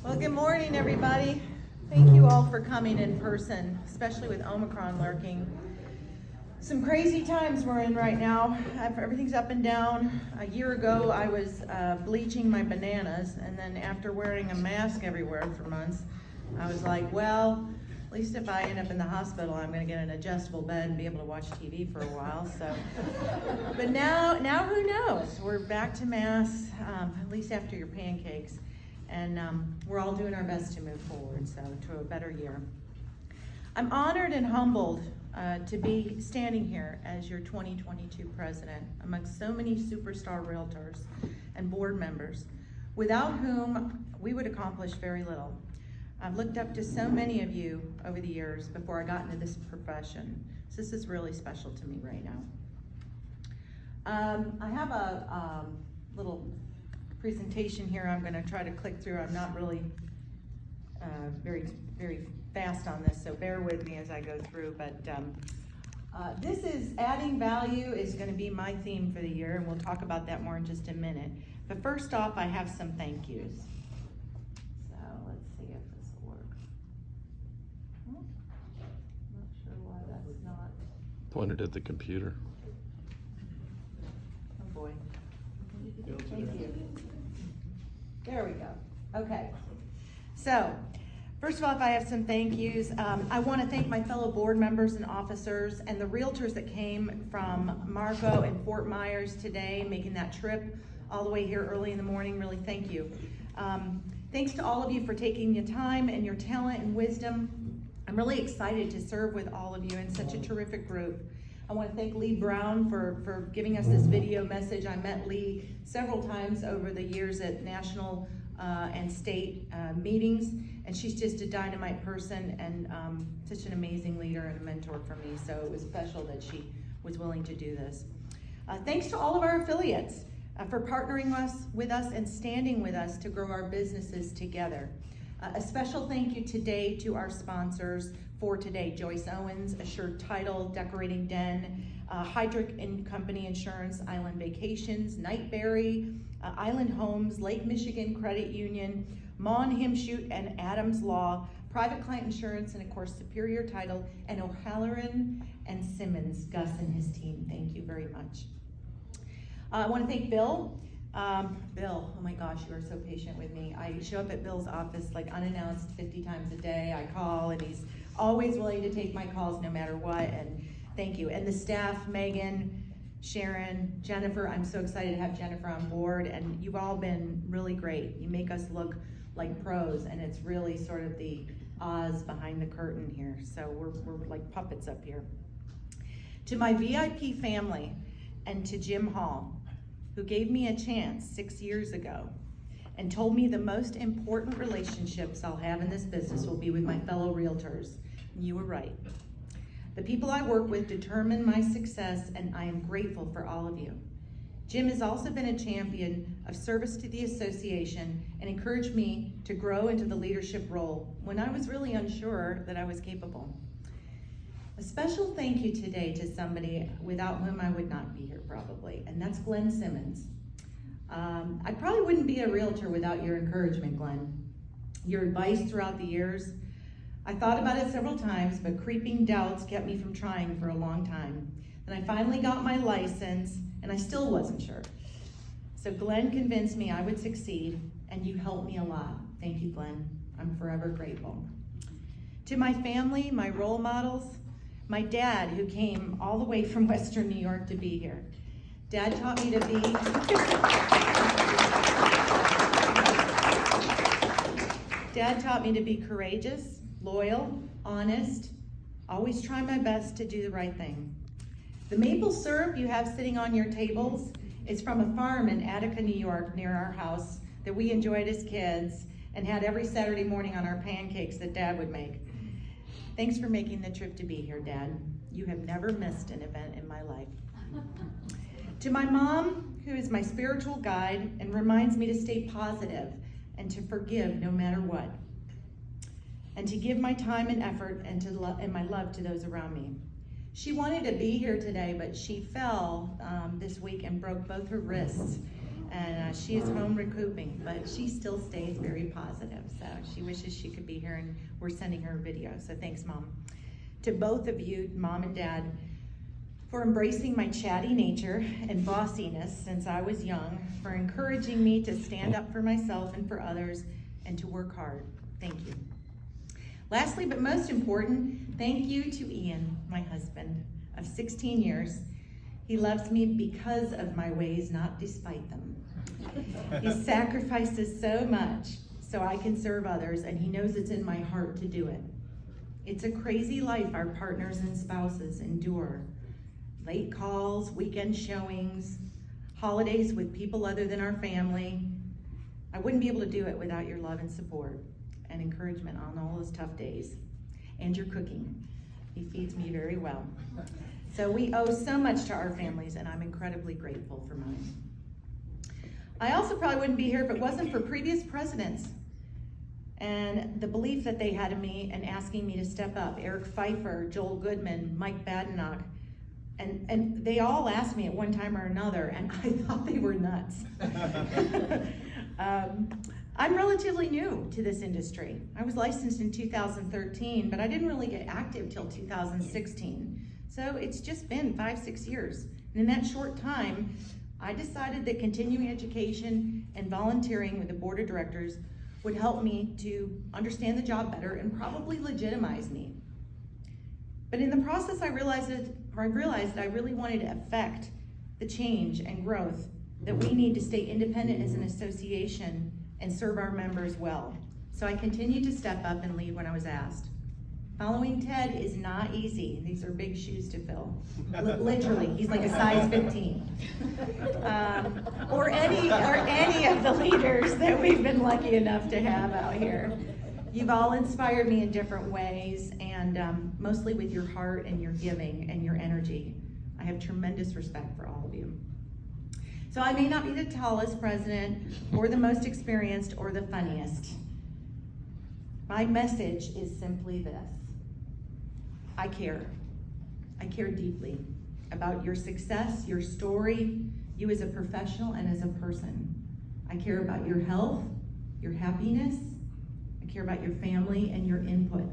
Well, good morning, everybody. Thank you all for coming in person, especially with Omicron lurking. Some crazy times we're in right now. Everything's up and down. A year ago, I was bleaching my bananas, and then after wearing a mask everywhere for months, I was like, well, at least if I end up in the hospital, I'm gonna get an adjustable bed and be able to watch TV for a while, so. But now who knows? We're back to masks, at least after your pancakes. And we're all doing our best to move forward, so to a better year. I'm honored and humbled to be standing here as your 2022 president amongst so many superstar realtors and board members, without whom we would accomplish very little. I've looked up to so many of you over the years before I got into this profession. So this is really special to me right now. I have a little presentation here. I'm going to try to click through. I'm not really very fast on this, so bear with me as I go through. But this is adding value is going to be my theme for the year, and we'll talk about that more in just a minute. But first off, I have some thank yous. So let's see if this will work. Not sure why that's not. Pointed at the computer. Oh boy. Thank you. There we go. Okay. So, first of all, if I have some thank yous, I want to thank my fellow board members and officers and the realtors that came from Marco and Fort Myers today, making that trip all the way here early in the morning. Really, thank you. Thanks to all of you for taking your time and your talent and wisdom. I'm really excited to serve with all of you in such a terrific group. I want to thank Lee Brown for giving us this video message. I met Lee several times over the years at national and state meetings, and she's just a dynamite person and such an amazing leader and a mentor for me, so it was special that she was willing to do this. Thanks to all of our affiliates for partnering with us and standing with us to grow our businesses together. A special thank you today to our sponsors for today: Joyce Owens, Assured Title, Decorating Den, Hydrick and Company Insurance, Island Vacations, Nightberry, Island Homes, Lake Michigan Credit Union, Mon Himshute and Adams Law, Private Client Insurance, and of course Superior Title, and O'Halloran and Simmons, Gus and his team. Thank you very much. I want to thank Bill. Bill, oh my gosh, you are so patient with me. I show up at Bill's office like unannounced 50 times a day. I call and he's always willing to take my calls no matter what, and thank you. And the staff, Megan, Sharon, Jennifer, I'm so excited to have Jennifer on board, and you've all been really great. You make us look like pros, and it's really sort of the Oz behind the curtain here. So we're like puppets up here. To my VIP family and to Jim Hall, who gave me a chance 6 years ago and told me the most important relationships I'll have in this business will be with my fellow realtors. You were right. The people I work with determine my success, and I am grateful for all of you. Jim has also been a champion of service to the association and encouraged me to grow into the leadership role when I was really unsure that I was capable. A special thank you today to somebody without whom I would not be here probably, and that's Glenn Simmons. I probably wouldn't be a realtor without your encouragement, Glenn. Your advice throughout the years. I thought about it several times, but creeping doubts kept me from trying for a long time. Then I finally got my license, and I still wasn't sure. So Glenn convinced me I would succeed, and you helped me a lot. Thank you, Glenn. I'm forever grateful. To my family, my role models, my dad, who came all the way from Western New York to be here. Dad taught me to be Dad taught me to be courageous, loyal, honest, always try my best to do the right thing. The maple syrup you have sitting on your tables is from a farm in Attica, New York, near our house that we enjoyed as kids and had every Saturday morning on our pancakes that Dad would make. Thanks for making the trip to be here, Dad. You have never missed an event in my life. To my mom, who is my spiritual guide and reminds me to stay positive and to forgive no matter what, and to give my time and effort and my love to those around me. She wanted to be here today, but she fell this week and broke both her wrists. and she is home recouping, but she still stays very positive. So she wishes she could be here, and we're sending her a video. So thanks, Mom. To both of you, Mom and Dad, for embracing my chatty nature and bossiness since I was young, for encouraging me to stand up for myself and for others, and to work hard. Thank you. Lastly, but most important, thank you to Ian, my husband of 16 years. He loves me because of my ways, not despite them. He sacrifices so much so I can serve others, and he knows it's in my heart to do it. It's a crazy life our partners and spouses endure. Late calls, weekend showings, holidays with people other than our family. I wouldn't be able to do it without your love and support and encouragement on all those tough days. And your cooking. He feeds me very well. So we owe so much to our families, and I'm incredibly grateful for mine. I also probably wouldn't be here if it wasn't for previous presidents and the belief that they had in me and asking me to step up. Eric Pfeiffer, Joel Goodman, Mike Badenoch, and they all asked me at one time or another, and I thought they were nuts. I'm relatively new to this industry. I was licensed in 2013, but I didn't really get active till 2016. So it's just been 5-6 years. And in that short time, I decided that continuing education and volunteering with the board of directors would help me to understand the job better and probably legitimize me. But in the process, I realized that I really wanted to affect the change and growth that we need to stay independent as an association and serve our members well. So I continued to step up and lead when I was asked. Following Ted is not easy. These are big shoes to fill. Literally, he's like a size 15. Or any of the leaders that we've been lucky enough to have out here. You've all inspired me in different ways, and mostly with your heart and your giving and your energy. I have tremendous respect for all of you. So I may not be the tallest president, or the most experienced, or the funniest. My message is simply this. I care. I care deeply about your success, your story, you as a professional and as a person. I care about your health, your happiness. I care about your family and your input.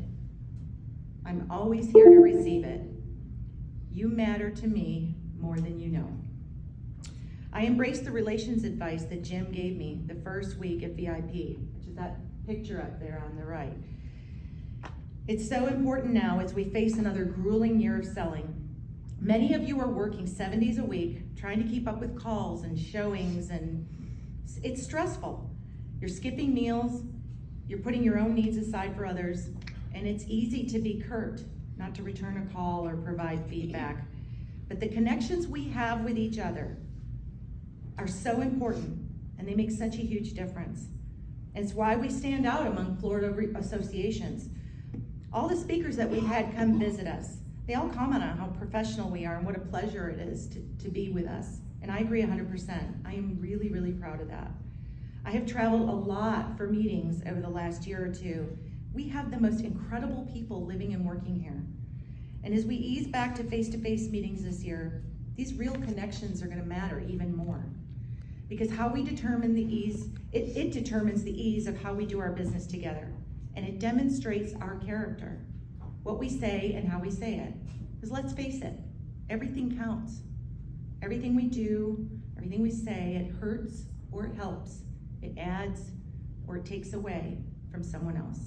I'm always here to receive it. You matter to me more than you know. I embrace the relations advice that Jim gave me the first week at VIP, which is that picture up there on the right. It's so important now as we face another grueling year of selling. Many of you are working 7 days a week, trying to keep up with calls and showings, and it's stressful. You're skipping meals, you're putting your own needs aside for others, and it's easy to be curt, not to return a call or provide feedback. But the connections we have with each other are so important, and they make such a huge difference. And it's why we stand out among Florida associations. All the speakers that we had come visit us, they all comment on how professional we are and what a pleasure it is to be with us. And I agree 100%. I am really, really proud of that. I have traveled a lot for meetings over the last year or two. We have the most incredible people living and working here. And as we ease back to face-to-face meetings this year, these real connections are gonna matter even more. Because how we determine the ease, it determines the ease of how we do our business together. And it demonstrates our character, what we say and how we say it. Because let's face it, everything counts. Everything we do, everything we say, it hurts or it helps. It adds or it takes away from someone else.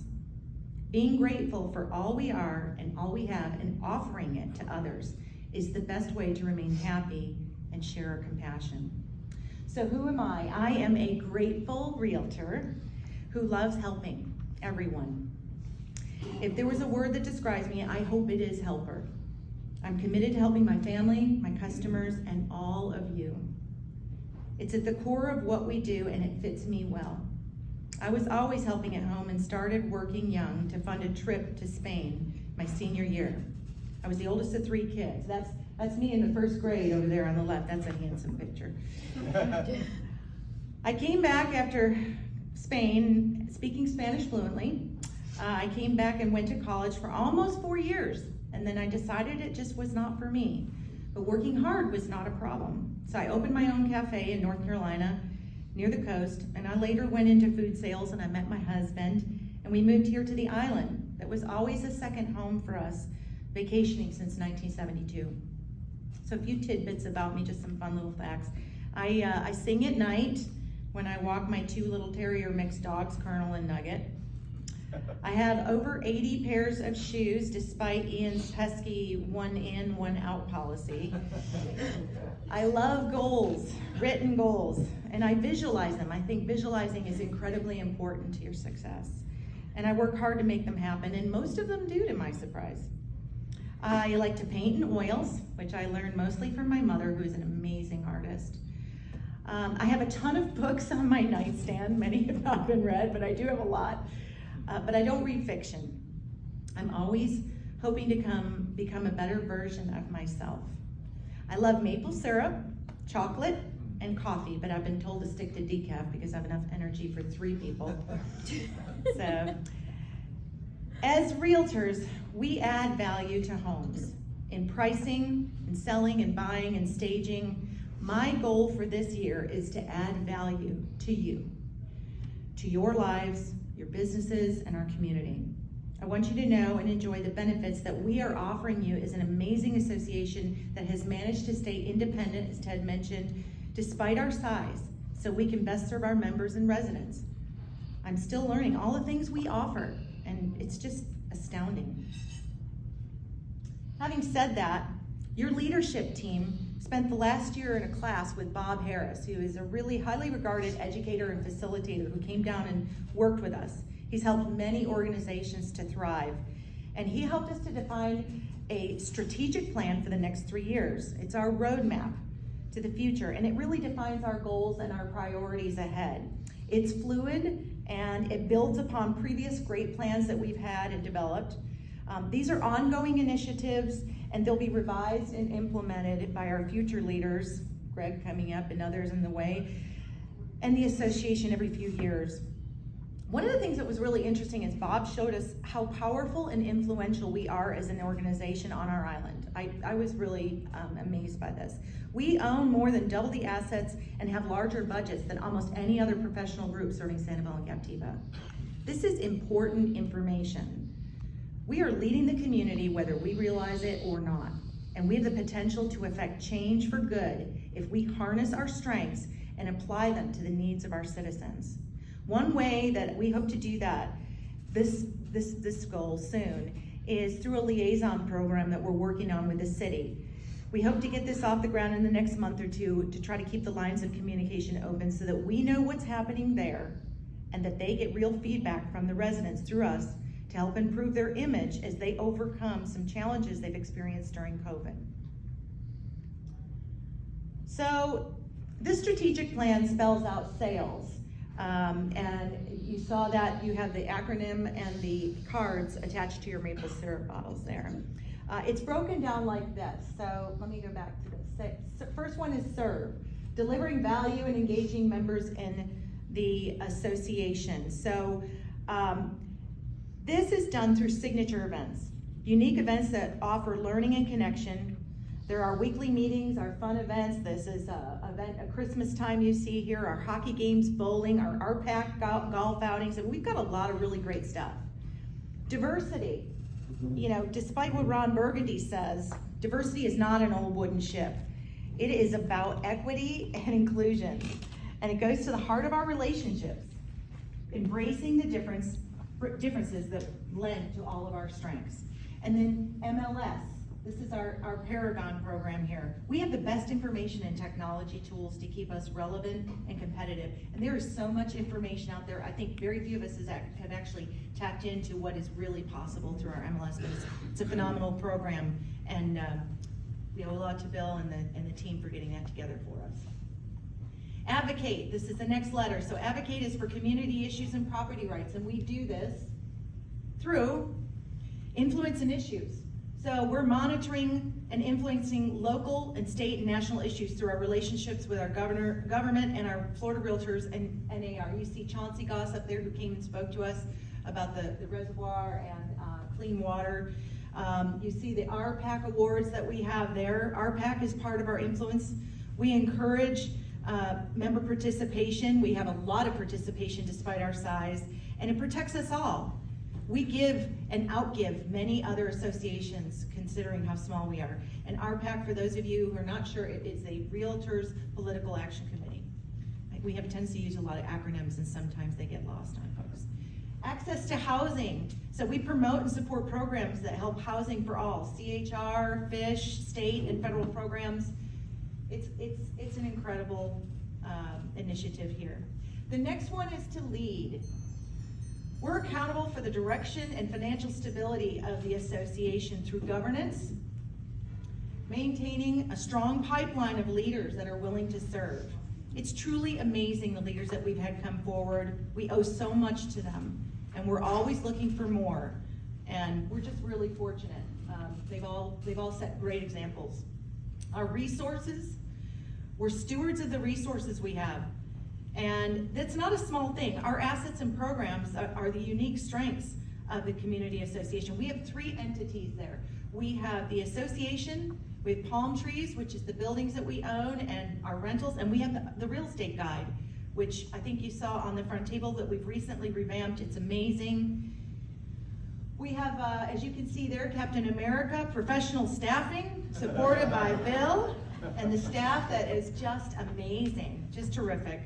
Being grateful for all we are and all we have and offering it to others is the best way to remain happy and share our compassion. So who am I? I am a grateful realtor who loves helping everyone. If there was a word that describes me, I hope it is helper. I'm committed to helping my family, my customers, and all of you. It's at the core of what we do, and it fits me well. I was always helping at home and started working young to fund a trip to Spain my senior year. I was the oldest of 3 kids. That's me in the first grade over there on the left. That's a handsome picture. I came back after Spain, speaking Spanish fluently. I came back and went to college for almost 4 years, and then I decided it just was not for me. But working hard was not a problem. So I opened my own cafe in North Carolina near the coast, and I later went into food sales and I met my husband, and we moved here to the island that was always a second home for us, vacationing since 1972. So a few tidbits about me, just some fun little facts. I sing at night when I walk my two little terrier mixed dogs, Colonel and Nugget. I have over 80 pairs of shoes despite Ian's pesky 1 in, 1 out policy. I love goals, written goals, and I visualize them. I think visualizing is incredibly important to your success. And I work hard to make them happen, and most of them do, to my surprise. I like to paint in oils, which I learned mostly from my mother, who's an amazing artist. I have a ton of books on my nightstand. Many have not been read, but I do have a lot. But I don't read fiction. I'm always hoping to become a better version of myself. I love maple syrup, chocolate, and coffee, but I've been told to stick to decaf because I have enough energy for 3 people. So, as realtors, we add value to homes in pricing, in selling, and buying, and staging. My goal for this year is to add value to you, to your lives, your businesses, and our community. I want you to know and enjoy the benefits that we are offering you as an amazing association that has managed to stay independent, as Ted mentioned, despite our size, so we can best serve our members and residents. I'm still learning all the things we offer, and it's just astounding. Having said that, your leadership team spent the last year in a class with Bob Harris, who is a really highly regarded educator and facilitator who came down and worked with us. He's helped many organizations to thrive, and he helped us to define a strategic plan for the next 3 years. It's our roadmap to the future, and it really defines our goals and our priorities ahead. It's fluid, and it builds upon previous great plans that we've had and developed. These are ongoing initiatives, and they'll be revised and implemented by our future leaders, Greg coming up and others in the way, and the association every few years. One of the things that was really interesting is Bob showed us how powerful and influential we are as an organization on our island. I was really amazed by this. We own more than double the assets and have larger budgets than almost any other professional group serving Sanibel and Captiva. This is important information. We are leading the community whether we realize it or not, and we have the potential to affect change for good if we harness our strengths and apply them to the needs of our citizens. One way that we hope to do that, this goal soon, is through a liaison program that we're working on with the city. We hope to get this off the ground in the next month or 2 to try to keep the lines of communication open so that we know what's happening there and that they get real feedback from the residents through us to help improve their image as they overcome some challenges they've experienced during COVID. So this strategic plan spells out sales. And you saw that you have the acronym and the cards attached to your maple syrup bottles there. It's broken down like this. So let me go back to this. First one is serve, delivering value and engaging members in the association. So this is done through signature events, unique events that offer learning and connection. There are weekly meetings, our fun events. This is a event at Christmas time you see here, our hockey games, bowling, our RPAC golf outings, and we've got a lot of really great stuff. Diversity. You know, despite what Ron Burgundy says, diversity is not an old wooden ship. It is about equity and inclusion, and it goes to the heart of our relationships, embracing the differences that lend to all of our strengths. And then MLS. This is our Paragon program here. We have the best information and technology tools to keep us relevant and competitive. And there is so much information out there. I think very few of us have actually tapped into what is really possible through our MLS. But it's a phenomenal program. And we owe a lot to Bill and the team for getting that together for us. Advocate, this is the next letter. So advocate is for community issues and property rights. And we do this through influence and issues. So we're monitoring and influencing local and state and national issues through our relationships with our government and our Florida Realtors and NAR. You see Chauncey Goss up there who came and spoke to us about the reservoir and clean water. You see the RPAC awards that we have there. RPAC is part of our influence. We encourage Member participation, we have a lot of participation despite our size, and it protects us all. We give and outgive many other associations considering how small we are. And RPAC, for those of you who are not sure, it is a Realtors Political Action Committee. We have a tendency to use a lot of acronyms and sometimes they get lost on folks. Access to housing. So we promote and support programs that help housing for all. CHR, FISH, state and federal programs. It's an incredible initiative here. The next one is to lead. We're accountable for the direction and financial stability of the association through governance, maintaining a strong pipeline of leaders that are willing to serve. It's truly amazing, the leaders that we've had come forward. We owe so much to them, and we're always looking for more. And we're just really fortunate. They've all set great examples. Our resources, we're stewards of the resources we have. And that's not a small thing. Our assets and programs are the unique strengths of the community association. We have 3 entities there. We have the association, we have Palm Trees, which is the buildings that we own and our rentals, and we have the real estate guide, which I think you saw on the front table that we've recently revamped. It's amazing. We have, as you can see there, Captain America Professional Staffing, supported by Bill and the staff that is just amazing, just terrific.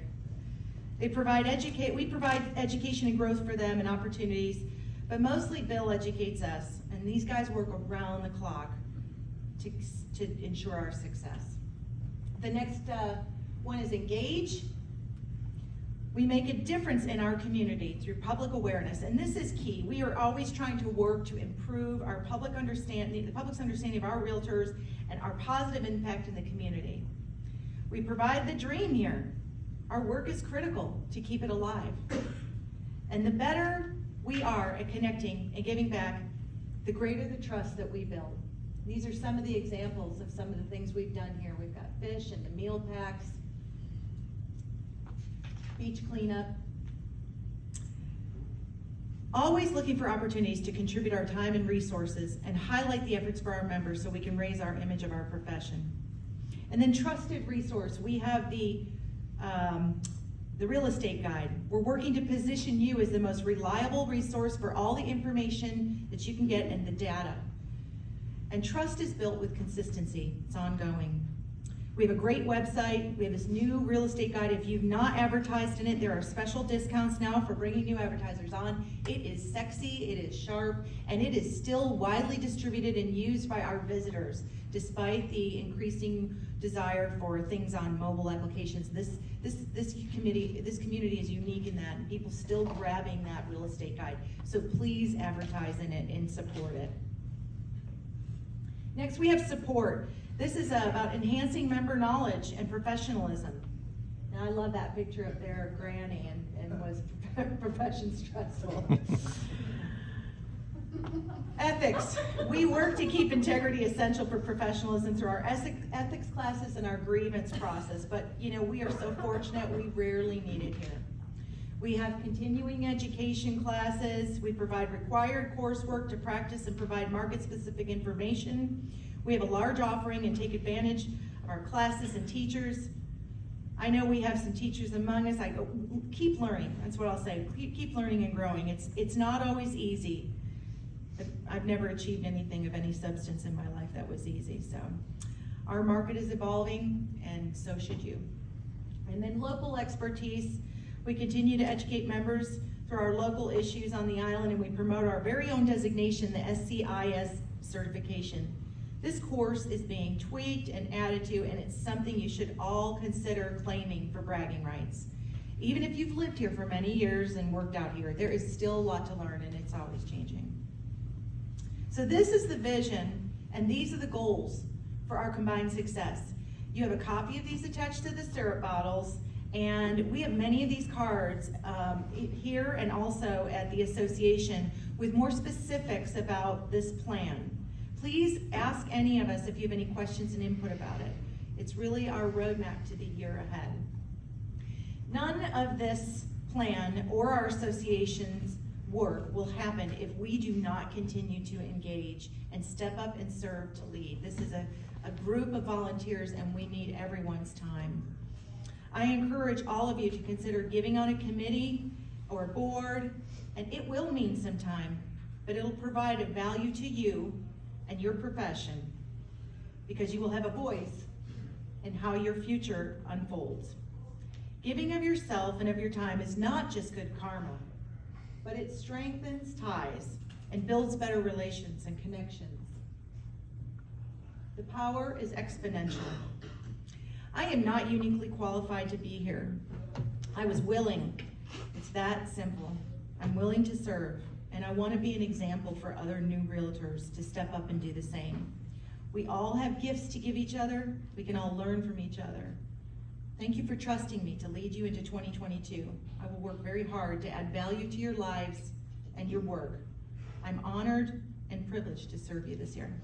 We provide education and growth for them and opportunities, but mostly Bill educates us, and these guys work around the clock to ensure our success. The next one is engage. We make a difference in our community through public awareness, and this is key. We are always trying to work to improve our the public's understanding of our realtors and our positive impact in the community. We provide the dream here. Our work is critical to keep it alive. And the better we are at connecting and giving back, the greater the trust that we build. These are some of the examples of some of the things we've done here. We've got fish and the meal packs, beach cleanup. Always looking for opportunities to contribute our time and resources and highlight the efforts for our members so we can raise our image of our profession. And then trusted resource. We have the real estate guide. We're working to position you as the most reliable resource for all the information that you can get and the data. And trust is built with consistency. It's ongoing. We have a great website. We have this new real estate guide. If you've not advertised in it, there are special discounts now for bringing new advertisers on. It is sexy, it is sharp, and it is still widely distributed and used by our visitors, despite the increasing desire for things on mobile applications. This community is unique in that, and people still grabbing that real estate guide. So please advertise in it and support it. Next, we have support. This is about enhancing member knowledge and professionalism. And I love that picture up there of Granny and was profession stressful. Ethics. We work to keep integrity essential for professionalism through our ethics classes and our grievance process, but we are so fortunate we rarely need it here. We have continuing education classes. We provide required coursework to practice and provide market-specific information. We have a large offering and take advantage of our classes and teachers. I know we have some teachers among us. I go, keep learning. That's what I'll say. Keep learning and growing. It's not always easy. I've never achieved anything of any substance in my life that was easy. So our market is evolving, and so should you. And then local expertise. We continue to educate members through our local issues on the island, and we promote our very own designation, the SCIS certification. This course is being tweaked and added to, and it's something you should all consider claiming for bragging rights. Even if you've lived here for many years and worked out here, there is still a lot to learn, and it's always changing. So this is the vision, and these are the goals for our combined success. You have a copy of these attached to the syrup bottles, and we have many of these cards here and also at the association with more specifics about this plan. Please ask any of us if you have any questions and input about it. It's really our roadmap to the year ahead. None of this plan or our association's work will happen if we do not continue to engage and step up and serve to lead. This is a group of volunteers, and we need everyone's time. I encourage all of you to consider giving on a committee or a board, and it will mean some time, but it'll provide a value to you and your profession, because you will have a voice in how your future unfolds. Giving of yourself and of your time is not just good karma, but it strengthens ties and builds better relations and connections. The power is exponential. I am not uniquely qualified to be here. I was willing. It's that simple. I'm willing to serve, and I want to be an example for other new realtors to step up and do the same. We all have gifts to give each other. We can all learn from each other. Thank you for trusting me to lead you into 2022. I will work very hard to add value to your lives and your work. I'm honored and privileged to serve you this year.